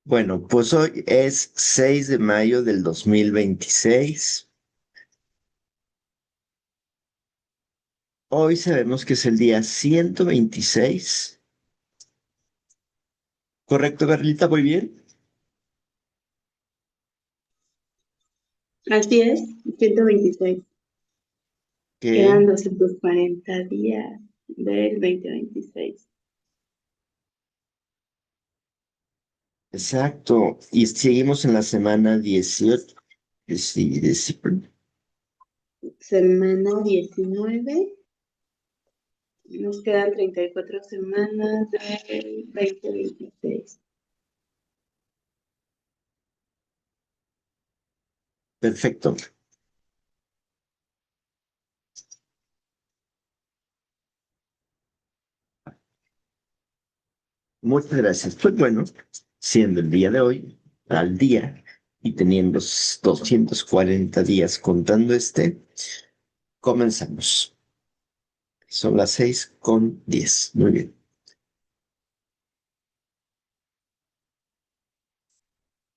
Bueno, pues hoy es 6 de mayo del 2026. Hoy sabemos que es el día 126. ¿Correcto, Carlita? Muy bien. Así es, 126. Quedan Ok, 240 días del 2026. exacto. Y seguimos en la semana 18. Sí, Semana 19. Nos quedan 34 semanas del 2026. perfecto. Muchas gracias. Pues bueno, siendo el día de hoy al día y teniendo 240 días contando comenzamos. Son las 6:10. Muy bien.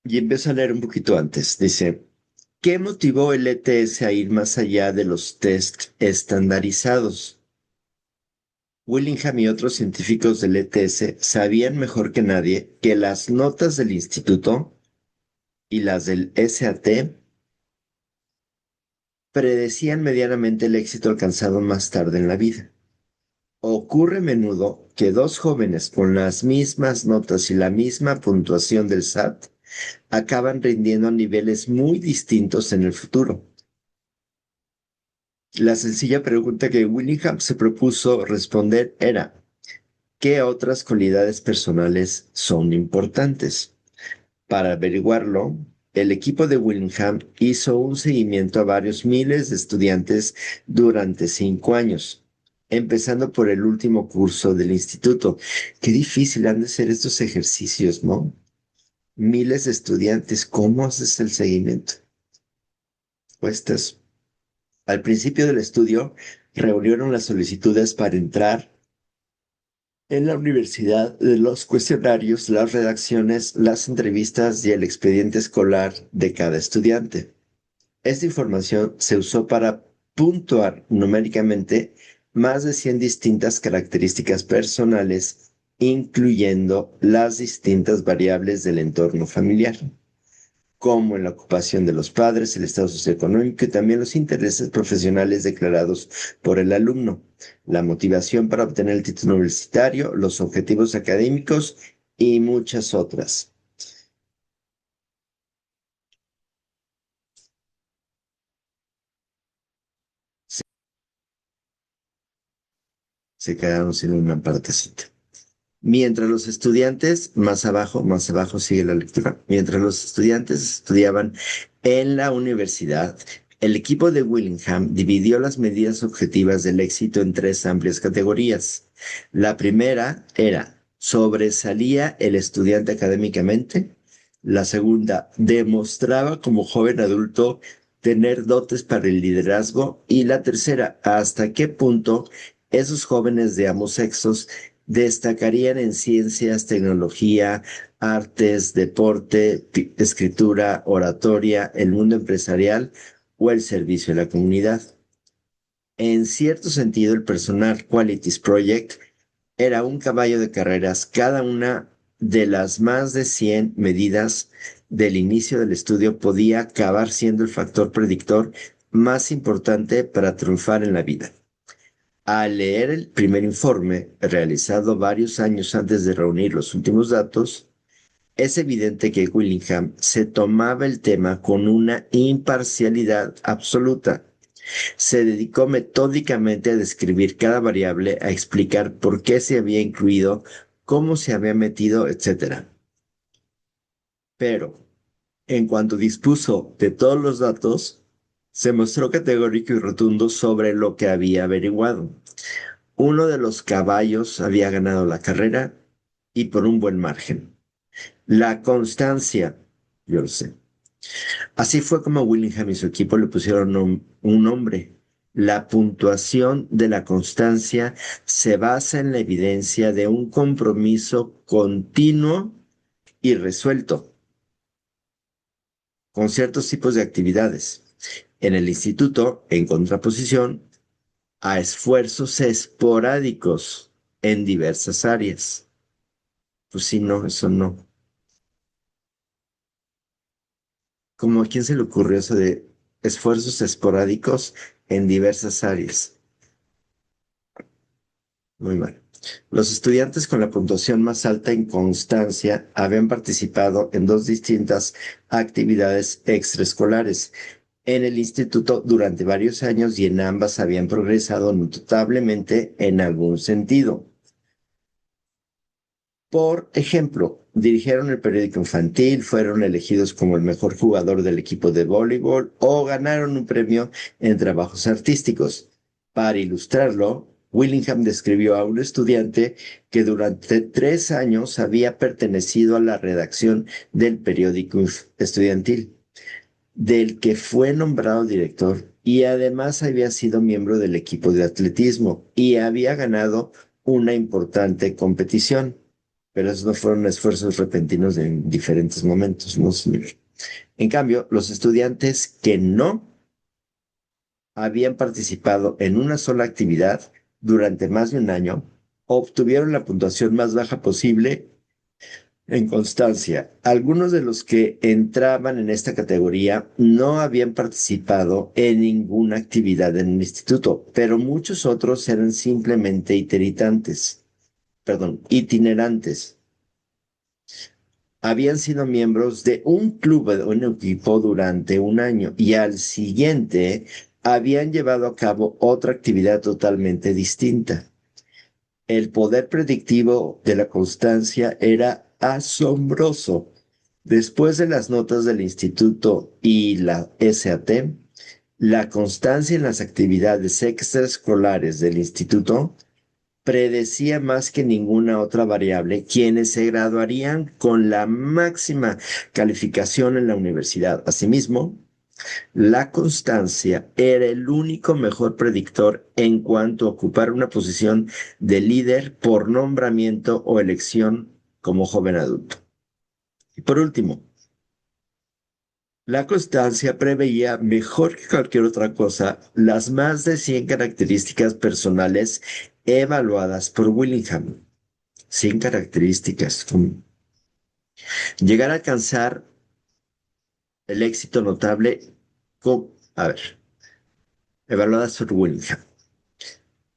Y empiezo a leer un poquito antes. Dice, ¿qué motivó el ETS a ir más allá de los test estandarizados? Willingham y otros científicos del ETS sabían mejor que nadie que las notas del instituto y las del SAT predecían medianamente el éxito alcanzado más tarde en la vida. Ocurre a menudo que dos jóvenes con las mismas notas y la misma puntuación del SAT acaban rindiendo a niveles muy distintos en el futuro. La sencilla pregunta que Willingham se propuso responder era, ¿qué otras cualidades personales son importantes? Para averiguarlo, el equipo de Willingham hizo un seguimiento a varios miles de estudiantes durante 5 años, empezando por el último curso del instituto. Qué difícil han de ser estos ejercicios, ¿no? Miles de estudiantes, ¿cómo haces el seguimiento? Pues al principio del estudio, reunieron las solicitudes para entrar en la universidad de los cuestionarios, las redacciones, las entrevistas y el expediente escolar de cada estudiante. Esta información se usó para puntuar numéricamente más de 100 distintas características personales, incluyendo las distintas variables del entorno familiar, como en la ocupación de los padres, el estado socioeconómico y también los intereses profesionales declarados por el alumno, la motivación para obtener el título universitario, los objetivos académicos y muchas otras. Se quedaron sin una partecita. Mientras los estudiantes, más abajo sigue la lectura, mientras los estudiantes estudiaban en la universidad, el equipo de Willingham dividió las medidas objetivas del éxito en tres amplias categorías. La primera era, ¿sobresalía el estudiante académicamente? La segunda, ¿demostraba como joven adulto tener dotes para el liderazgo? Y la tercera, ¿hasta qué punto esos jóvenes de ambos sexos destacarían en ciencias, tecnología, artes, deporte, escritura, oratoria, el mundo empresarial o el servicio a la comunidad? En cierto sentido, el Personal Qualities Project era un caballo de carreras. Cada una de las más de 100 medidas del inicio del estudio podía acabar siendo el factor predictor más importante para triunfar en la vida. Al leer el primer informe, realizado varios años antes de reunir los últimos datos, es evidente que Willingham se tomaba el tema con una imparcialidad absoluta. Se dedicó metódicamente a describir cada variable, a explicar por qué se había incluido, cómo se había metido, etcétera. Pero, en cuanto dispuso de todos los datos, se mostró categórico y rotundo sobre lo que había averiguado. Uno de los caballos había ganado la carrera y por un buen margen. La constancia, yo lo sé. Así fue como Willingham y su equipo le pusieron un nombre. La puntuación de la constancia se basa en la evidencia de un compromiso continuo y resuelto, con ciertos tipos de actividades. En el instituto, en contraposición a esfuerzos esporádicos en diversas áreas. Pues sí, no, eso no. ¿Cómo a quién se le ocurrió eso de esfuerzos esporádicos en diversas áreas? Muy mal. Los estudiantes con la puntuación más alta en constancia habían participado en dos distintas actividades extraescolares en el instituto durante varios años y en ambas habían progresado notablemente en algún sentido. Por ejemplo, dirigieron el periódico infantil, fueron elegidos como el mejor jugador del equipo de voleibol o ganaron un premio en trabajos artísticos. Para ilustrarlo, Willingham describió a un estudiante que durante 3 años había pertenecido a la redacción del periódico estudiantil, del que fue nombrado director y además había sido miembro del equipo de atletismo y había ganado una importante competición. Pero esos no fueron esfuerzos repentinos en diferentes momentos, ¿no, señor? En cambio, los estudiantes que no habían participado en una sola actividad durante más de un año obtuvieron la puntuación más baja posible en constancia. Algunos de los que entraban en esta categoría no habían participado en ninguna actividad en el instituto, pero muchos otros eran simplemente itinerantes. Habían sido miembros de un club o un equipo durante un año y al siguiente habían llevado a cabo otra actividad totalmente distinta. El poder predictivo de la constancia era asombroso. Después de las notas del instituto y la SAT, la constancia en las actividades extraescolares del instituto predecía más que ninguna otra variable quienes se graduarían con la máxima calificación en la universidad. Asimismo, la constancia era el único mejor predictor en cuanto a ocupar una posición de líder por nombramiento o elección como joven adulto. Y por último, la constancia preveía mejor que cualquier otra cosa las más de 100 características personales evaluadas por Willingham. 100 características. Llegar a alcanzar el éxito notable a ver, evaluadas por Willingham.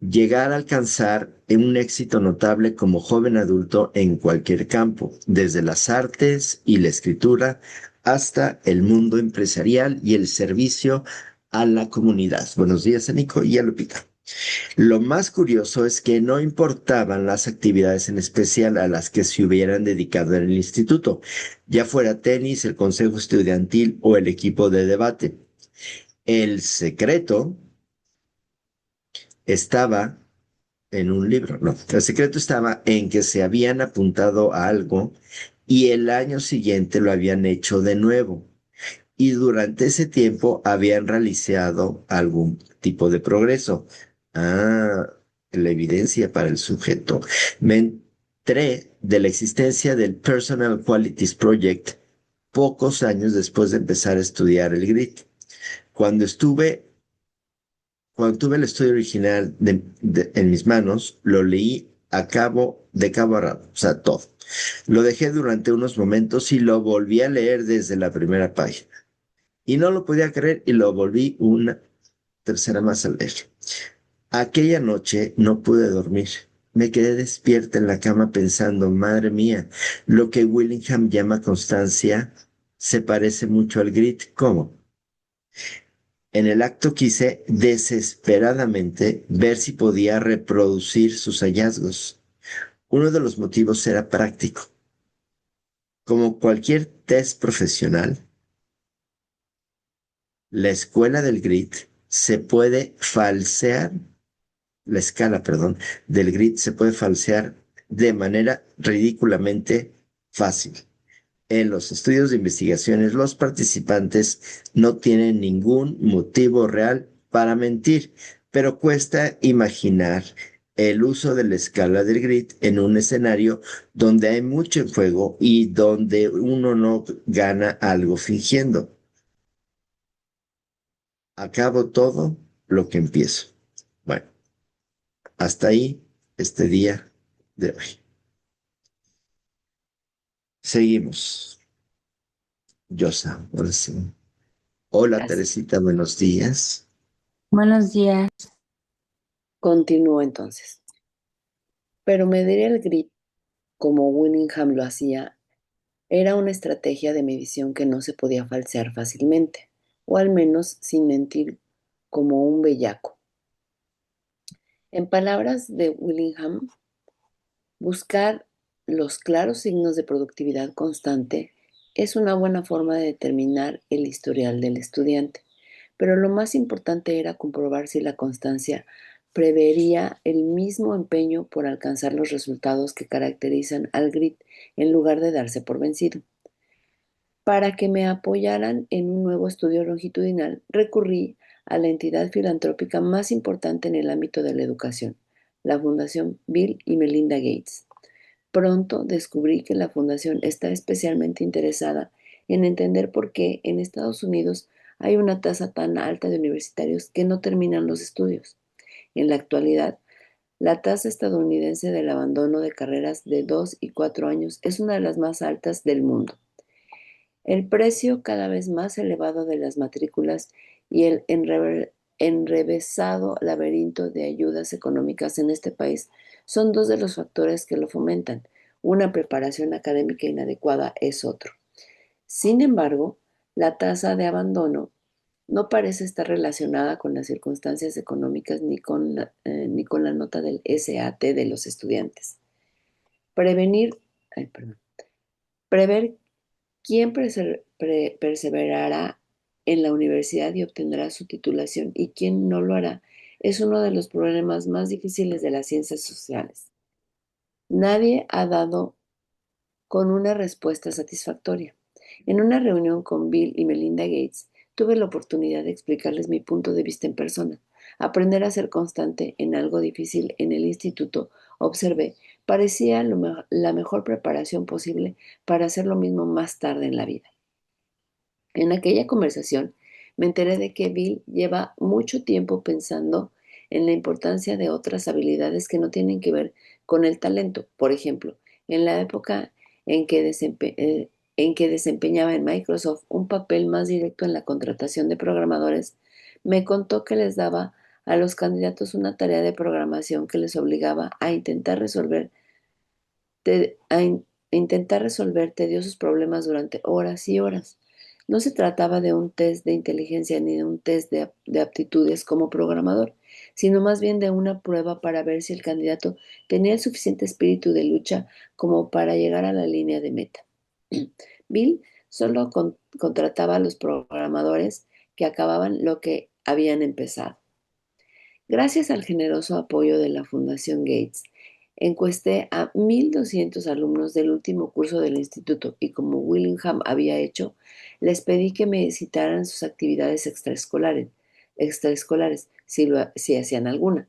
Llegar a alcanzar un éxito notable como joven adulto en cualquier campo, desde las artes y la escritura hasta el mundo empresarial y el servicio a la comunidad. Buenos días, Nico y a Lupita. Lo más curioso es que no importaban las actividades en especial a las que se hubieran dedicado en el instituto, ya fuera tenis, el consejo estudiantil o el equipo de debate. El secreto estaba en un libro, no, el secreto estaba en que se habían apuntado a algo y el año siguiente lo habían hecho de nuevo. Y durante ese tiempo habían realizado algún tipo de progreso. Ah, la evidencia para el sujeto. Me enteré de la existencia del Personal Qualities Project pocos años después de empezar a estudiar el GRIT. Cuando estuve, cuando tuve el estudio original en mis manos, lo leí de cabo a rabo, o sea, todo. Lo dejé durante unos momentos y lo volví a leer desde la primera página. Y no lo podía creer y lo volví una tercera más al leer. Aquella noche no pude dormir. Me quedé despierta en la cama pensando, madre mía, lo que Willingham llama constancia se parece mucho al grit. ¿Cómo? En el acto quise desesperadamente ver si podía reproducir sus hallazgos. Uno de los motivos era práctico. Como cualquier test profesional, la escuela del grit se puede falsear, la escala, perdón, del grit se puede falsear de manera ridículamente fácil. En los estudios de investigaciones, los participantes no tienen ningún motivo real para mentir, pero cuesta imaginar el uso de la escala del grid en un escenario donde hay mucho en juego y donde uno no gana algo fingiendo. Acabo todo lo que empiezo. Bueno, hasta ahí este día de hoy. Seguimos. Yosa, ahora sí. Hola, Así. Teresita, buenos días. Buenos días. Continúo entonces. Pero medir el grid, como Willingham lo hacía, era una estrategia de medición que no se podía falsear fácilmente, o al menos sin mentir como un bellaco. En palabras de Willingham, buscar los claros signos de productividad constante es una buena forma de determinar el historial del estudiante, pero lo más importante era comprobar si la constancia prevería el mismo empeño por alcanzar los resultados que caracterizan al grit en lugar de darse por vencido. Para que me apoyaran en un nuevo estudio longitudinal, recurrí a la entidad filantrópica más importante en el ámbito de la educación, la Fundación Bill y Melinda Gates. Pronto descubrí que la fundación está especialmente interesada en entender por qué en Estados Unidos hay una tasa tan alta de universitarios que no terminan los estudios. En la actualidad, la tasa estadounidense del abandono de carreras de 2 y 4 años es una de las más altas del mundo. El precio cada vez más elevado de las matrículas y el enrevesado laberinto de ayudas económicas en este país son dos de los factores que lo fomentan. Una preparación académica inadecuada es otro. Sin embargo, la tasa de abandono no parece estar relacionada con las circunstancias económicas ni con la nota del SAT de los estudiantes. Prevenir, perdón, prever quién perseverará en la universidad y obtendrá su titulación y quién no lo hará es uno de los problemas más difíciles de las ciencias sociales. Nadie ha dado con una respuesta satisfactoria. En una reunión con Bill y Melinda Gates, tuve la oportunidad de explicarles mi punto de vista en persona. Aprender a ser constante en algo difícil en el instituto, observé, parecía la mejor preparación posible para hacer lo mismo más tarde en la vida. En aquella conversación me enteré de que Bill lleva mucho tiempo pensando en la importancia de otras habilidades que no tienen que ver con el talento. Por ejemplo, en la época en que desempeñaba en Microsoft un papel más directo en la contratación de programadores, me contó que les daba a los candidatos una tarea de programación que les obligaba a intentar resolver tediosos problemas durante horas y horas. No se trataba de un test de inteligencia ni de un test de aptitudes como programador, sino más bien de una prueba para ver si el candidato tenía el suficiente espíritu de lucha como para llegar a la línea de meta. Bill solo contrataba a los programadores que acababan lo que habían empezado. Gracias al generoso apoyo de la Fundación Gates, encuesté a 1,200 alumnos del último curso del instituto y como Willingham había hecho, les pedí que me citaran sus actividades extraescolares si hacían alguna,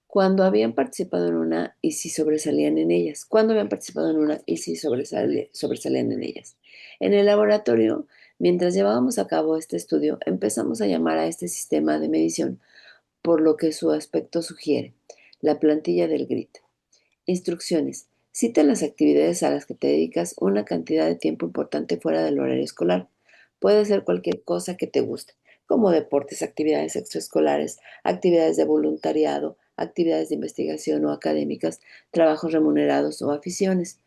cuando habían participado en una y si sobresalían en ellas, cuando habían participado en una y si sobresalían en ellas. En el laboratorio, mientras llevábamos a cabo este estudio, empezamos a llamar a este sistema de medición por lo que su aspecto sugiere. La plantilla del GRID. Instrucciones. Cita las actividades a las que te dedicas una cantidad de tiempo importante fuera del horario escolar. Puede ser cualquier cosa que te guste, como deportes, actividades extraescolares, actividades de voluntariado, actividades de investigación o académicas, trabajos remunerados o aficiones.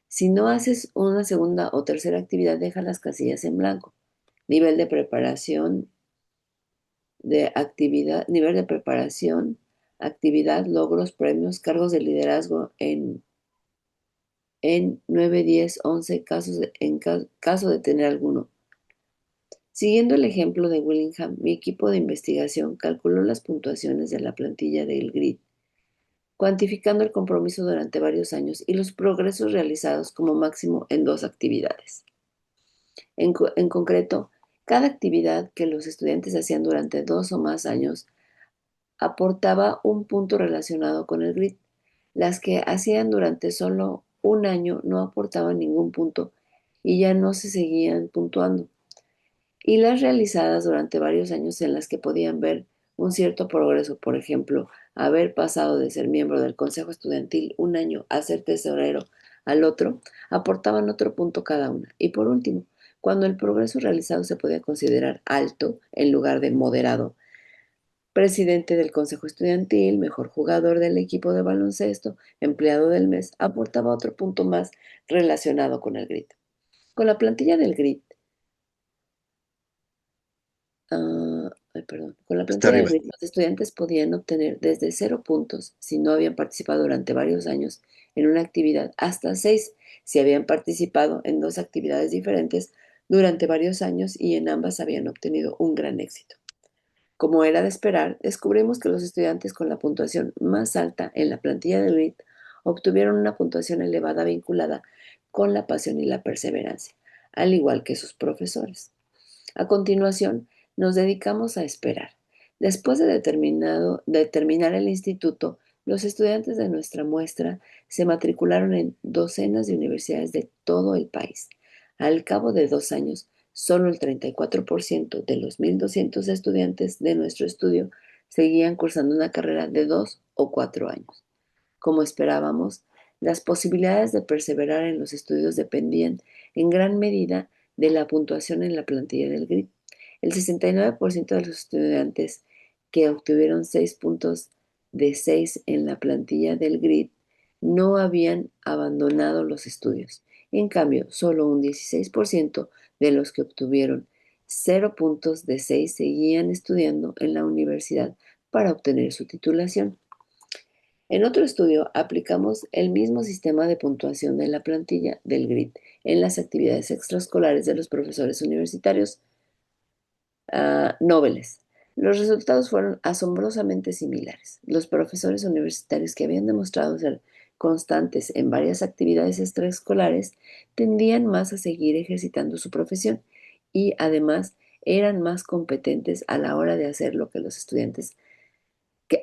Si no haces una segunda o tercera actividad, deja las casillas en blanco. Nivel de preparación, nivel de preparación, actividad, logros, premios, cargos de liderazgo en 9, 10, 11 casos caso de tener alguno. Siguiendo el ejemplo de Willingham, mi equipo de investigación calculó las puntuaciones de la plantilla del GRID, cuantificando el compromiso durante varios años y los progresos realizados como máximo en 2 actividades. En concreto, cada actividad que los estudiantes hacían durante 2 o más años aportaba un punto relacionado con el grid. Las que hacían durante solo un año no aportaban ningún punto y ya no se seguían puntuando. Y las realizadas durante varios años en las que podían ver un cierto progreso, por ejemplo, haber pasado de ser miembro del consejo estudiantil un año a ser tesorero al otro, aportaban otro punto cada una. Y por último, cuando el progreso realizado se podía considerar alto en lugar de moderado, presidente del consejo estudiantil, mejor jugador del equipo de baloncesto, empleado del mes, aportaba otro punto más relacionado con el grid. Con la plantilla del grid, con la Hasta plantilla del arriba. grid, los estudiantes podían obtener desde 0 puntos si no habían participado durante varios años en una actividad, hasta 6 si habían participado en 2 actividades diferentes durante varios años y en ambas habían obtenido un gran éxito. Como era de esperar, descubrimos que los estudiantes con la puntuación más alta en la plantilla del grid obtuvieron una puntuación elevada vinculada con la pasión y la perseverancia, al igual que sus profesores. A continuación, nos dedicamos a esperar. Después de terminar el instituto, los estudiantes de nuestra muestra se matricularon en docenas de universidades de todo el país. Al cabo de 2 años, solo el 34% de los 1,200 estudiantes de nuestro estudio seguían cursando una carrera de 2 o 4 años. Como esperábamos, las posibilidades de perseverar en los estudios dependían en gran medida de la puntuación en la plantilla del grid. El 69% de los estudiantes que obtuvieron 6 puntos de 6 en la plantilla del grid no habían abandonado los estudios. En cambio, solo un 16% de los que obtuvieron 0 puntos de 6 seguían estudiando en la universidad para obtener su titulación. En otro estudio, aplicamos el mismo sistema de puntuación de la plantilla del grid en las actividades extraescolares de los profesores universitarios nobles. Los resultados fueron asombrosamente similares. Los profesores universitarios que habían demostrado ser constantes en varias actividades extraescolares tendían más a seguir ejercitando su profesión y además eran más competentes a la hora de hacer lo que los estudiantes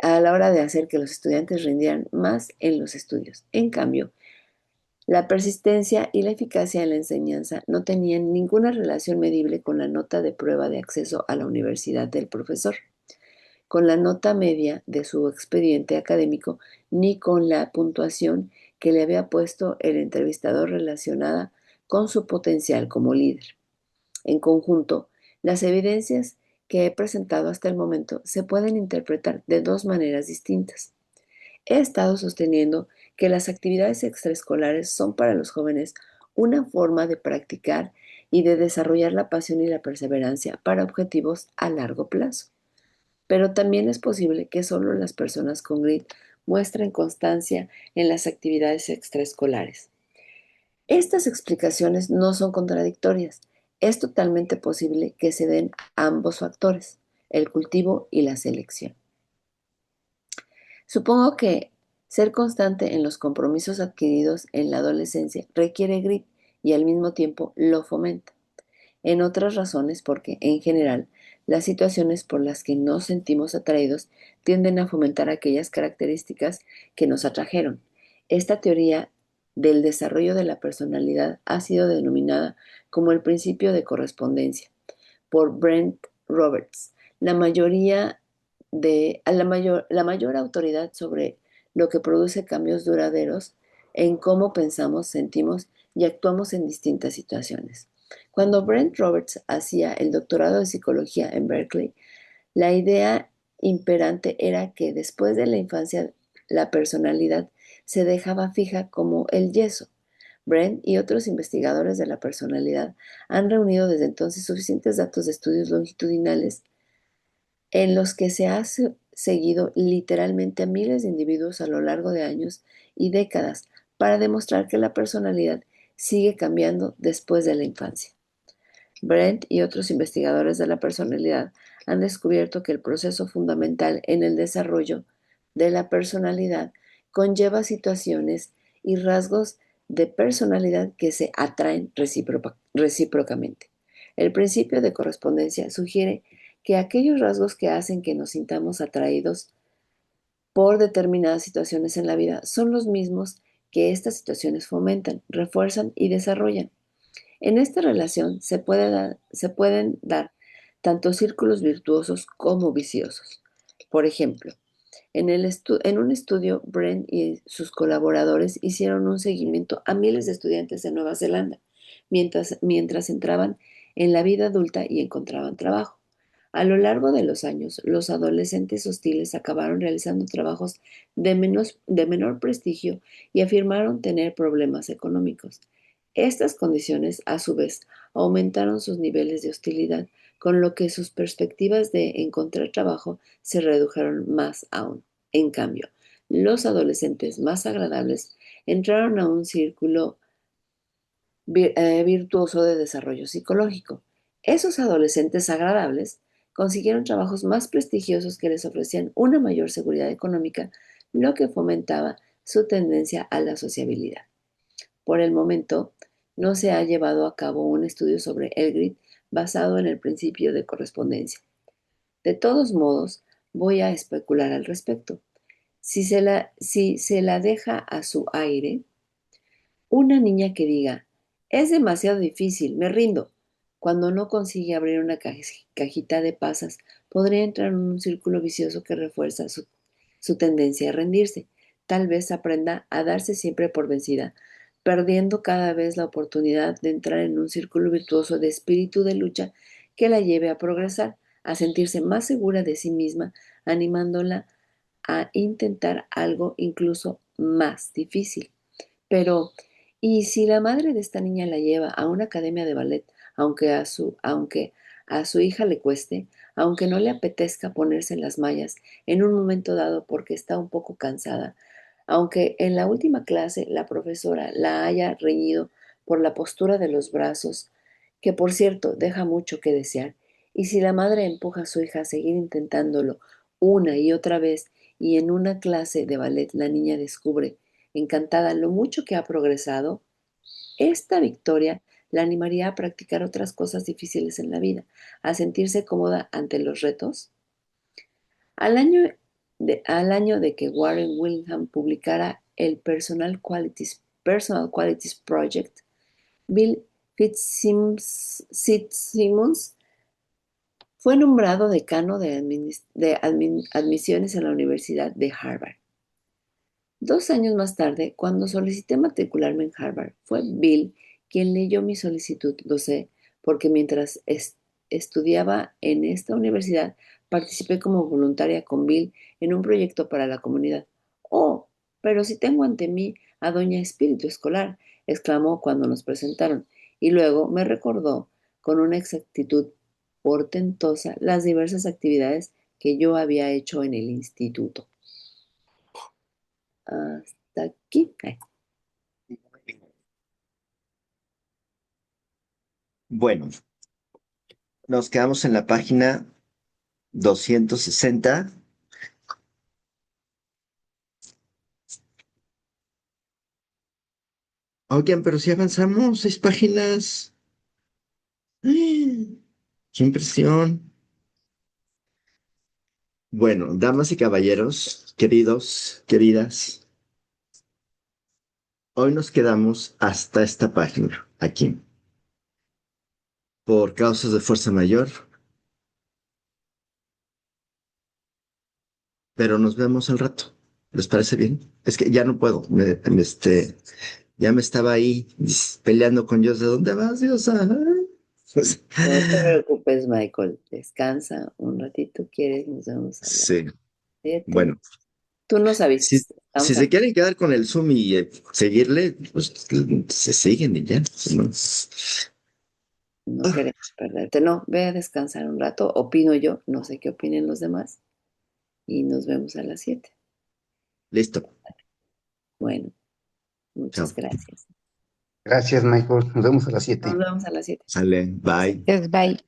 a la hora de hacer que los estudiantes rindieran más en los estudios. En cambio, la persistencia y la eficacia en la enseñanza no tenían ninguna relación medible con la nota de prueba de acceso a la universidad del profesor, con la nota media de su expediente académico, ni con la puntuación que le había puesto el entrevistador relacionada con su potencial como líder. En conjunto, las evidencias que he presentado hasta el momento se pueden interpretar de 2 maneras distintas. He estado sosteniendo que las actividades extraescolares son para los jóvenes una forma de practicar y de desarrollar la pasión y la perseverancia para objetivos a largo plazo. Pero también es posible que solo las personas con grit muestren constancia en las actividades extraescolares. Estas explicaciones no son contradictorias. Es totalmente posible que se den ambos factores, el cultivo y la selección. Supongo que ser constante en los compromisos adquiridos en la adolescencia requiere grit y al mismo tiempo lo fomenta. En otras razones, porque en general las situaciones por las que nos sentimos atraídos tienden a fomentar aquellas características que nos atrajeron. Esta teoría del desarrollo de la personalidad ha sido denominada como el principio de correspondencia por Brent Roberts, la mayor autoridad sobre lo que produce cambios duraderos en cómo pensamos, sentimos y actuamos en distintas situaciones. Cuando Brent Roberts hacía el doctorado de psicología en Berkeley, la idea imperante era que después de la infancia la personalidad se dejaba fija como el yeso. Brent y otros investigadores de la personalidad han reunido desde entonces suficientes datos de estudios longitudinales en los que se ha seguido literalmente a miles de individuos a lo largo de años y décadas para demostrar que la personalidad sigue cambiando después de la infancia. Brent y otros investigadores de la personalidad han descubierto que el proceso fundamental en el desarrollo de la personalidad conlleva situaciones y rasgos de personalidad que se atraen recíprocamente. El principio de correspondencia sugiere que aquellos rasgos que hacen que nos sintamos atraídos por determinadas situaciones en la vida son los mismos que estas situaciones fomentan, refuerzan y desarrollan. En esta relación se pueden dar tanto círculos virtuosos como viciosos. Por ejemplo, en un estudio, Brent y sus colaboradores hicieron un seguimiento a miles de estudiantes de Nueva Zelanda mientras entraban en la vida adulta y encontraban trabajo. A lo largo de los años, los adolescentes hostiles acabaron realizando trabajos de menor prestigio y afirmaron tener problemas económicos. Estas condiciones, a su vez, aumentaron sus niveles de hostilidad, con lo que sus perspectivas de encontrar trabajo se redujeron más aún. En cambio, los adolescentes más agradables entraron a un círculo virtuoso de desarrollo psicológico. Esos adolescentes agradables consiguieron trabajos más prestigiosos que les ofrecían una mayor seguridad económica, lo que fomentaba su tendencia a la sociabilidad. Por el momento, no se ha llevado a cabo un estudio sobre el grid basado en el principio de correspondencia. De todos modos, voy a especular al respecto. Si se la deja a su aire, una niña que diga, es demasiado difícil, me rindo, cuando no consigue abrir una cajita de pasas, podría entrar en un círculo vicioso que refuerza su tendencia a rendirse. Tal vez aprenda a darse siempre por vencida, perdiendo cada vez la oportunidad de entrar en un círculo virtuoso de espíritu de lucha que la lleve a progresar, a sentirse más segura de sí misma, animándola a intentar algo incluso más difícil. Pero, ¿y si la madre de esta niña la lleva a una academia de ballet, aunque a su hija le cueste, aunque no le apetezca ponerse en las mallas en un momento dado porque está un poco cansada, aunque en la última clase la profesora la haya reñido por la postura de los brazos, que por cierto deja mucho que desear, y si la madre empuja a su hija a seguir intentándolo una y otra vez, y en una clase de ballet la niña descubre, encantada, lo mucho que ha progresado, esta victoria la animaría a practicar otras cosas difíciles en la vida, a sentirse cómoda ante los retos. Al año de que Warren Willingham publicara el Personal Qualities Project, Bill Fitzsimmons fue nombrado decano de admisiones en la Universidad de Harvard. 2 años más tarde, cuando solicité matricularme en Harvard, fue Bill quien leyó mi solicitud. Lo sé, porque mientras estudiaba en esta universidad, participé como voluntaria con Bill en un proyecto para la comunidad. Oh, pero si tengo ante mí a Doña Espíritu Escolar, exclamó cuando nos presentaron, y luego me recordó con una exactitud portentosa las diversas actividades que yo había hecho en el instituto. Hasta aquí. Ay. Bueno, nos quedamos en la página 260. Oigan, pero si avanzamos 6 páginas. ¡Ah! ¡Qué impresión! Bueno, damas y caballeros, queridos, queridas, hoy nos quedamos hasta esta página, aquí. Por causas de fuerza mayor, pero nos vemos al rato. ¿Les parece bien? Es que ya no puedo. Ya me estaba ahí peleando con Dios. ¿De dónde vas, Dios? Pues, No te preocupes, Michael. Descansa un ratito. ¿Quieres? Nos vemos a las sí, 7. bueno, Tú nos si, avisas. si Estamos se a... quieren quedar con el Zoom y seguirle, pues se siguen y ya. ¿No? No Ah, queremos perderte. No, ve a descansar un rato. Opino yo. No sé qué opinen los demás. Y nos vemos a las 7. listo. Bueno, muchas Chao. gracias. Gracias, Michael. Nos vemos a las Nos 7. vemos a las 7. Sale, bye. Yes, bye.